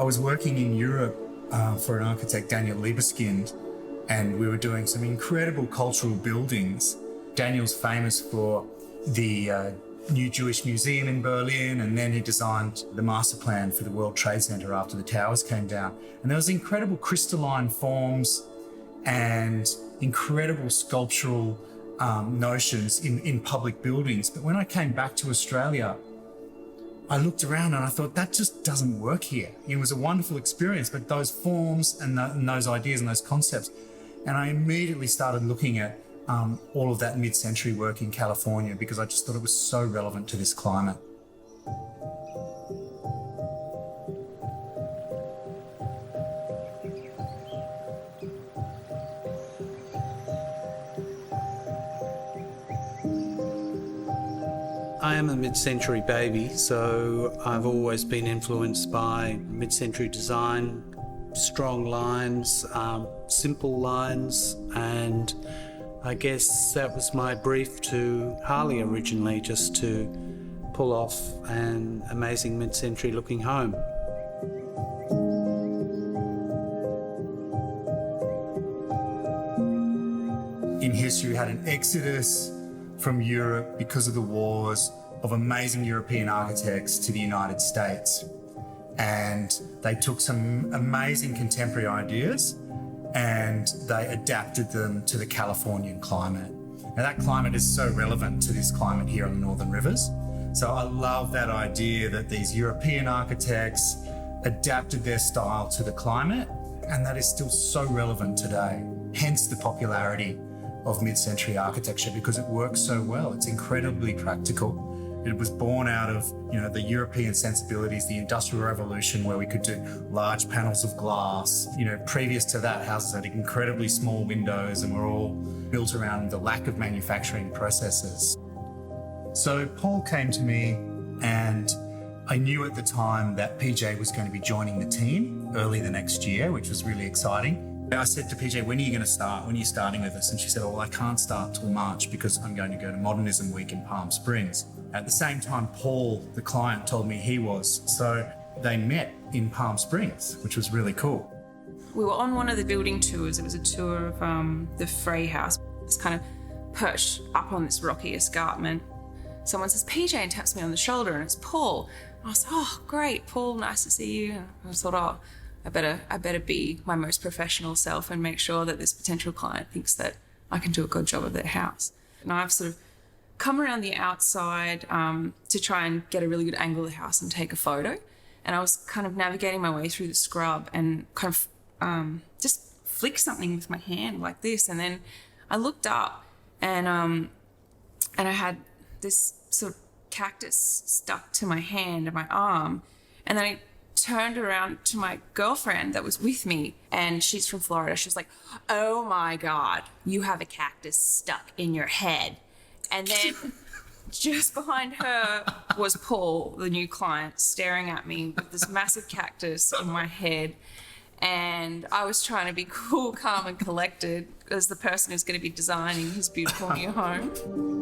I was working in Europe for an architect, Daniel Liebeskind, and we were doing some incredible cultural buildings. Daniel's famous for the new Jewish Museum in Berlin, and then he designed the master plan for the World Trade Center after the towers came down. And there was incredible crystalline forms and incredible sculptural notions in public buildings. But when I came back to Australia, I looked around and I thought, that just doesn't work here. It was a wonderful experience, but those forms and those ideas and those concepts. And I immediately started looking at all of that mid-century work in California because I just thought it was so relevant to this climate. I am a mid-century baby, so I've always been influenced by mid-century design, strong lines, simple lines, and I guess that was my brief to Harley originally, just to pull off an amazing mid-century looking home. In history, we had an exodus from Europe because of the wars of amazing European architects to the United States. And they took some amazing contemporary ideas and they adapted them to the Californian climate. Now that climate is so relevant to this climate here on the Northern Rivers. So I love that idea that these European architects adapted their style to the climate, and that is still so relevant today. Hence the popularity of mid-century architecture, because it works so well. It's incredibly practical. It was born out of, the European sensibilities, the Industrial Revolution, where we could do large panels of glass. Previous to that, houses had incredibly small windows and were all built around the lack of manufacturing processes. So Paul came to me, and I knew at the time that PJ was going to be joining the team early the next year, which was really exciting. I said to PJ, when are you going to start? When are you starting with us? And she said, I can't start till March because I'm going to go to Modernism Week in Palm Springs. At the same time, Paul, the client, told me he was. So they met in Palm Springs, which was really cool. We were on one of the building tours. It was a tour of the Frey House. It's kind of perched up on this rocky escarpment. Someone says, PJ, and taps me on the shoulder, and it's Paul. And I was like, oh, great, Paul, nice to see you. And I thought, I better be my most professional self and make sure that this potential client thinks that I can do a good job of their house. And I've sort of come around the outside to try and get a really good angle of the house and take a photo. And I was kind of navigating my way through the scrub and kind of just flicked something with my hand like this. And then I looked up and I had this sort of cactus stuck to my hand and my arm. And then I turned around to my girlfriend that was with me, and she's from Florida. She was like, oh my God, you have a cactus stuck in your head. And then just behind her was Paul, the new client, staring at me with this massive cactus in my head. And I was trying to be cool, calm and collected as the person who's going to be designing his beautiful new home.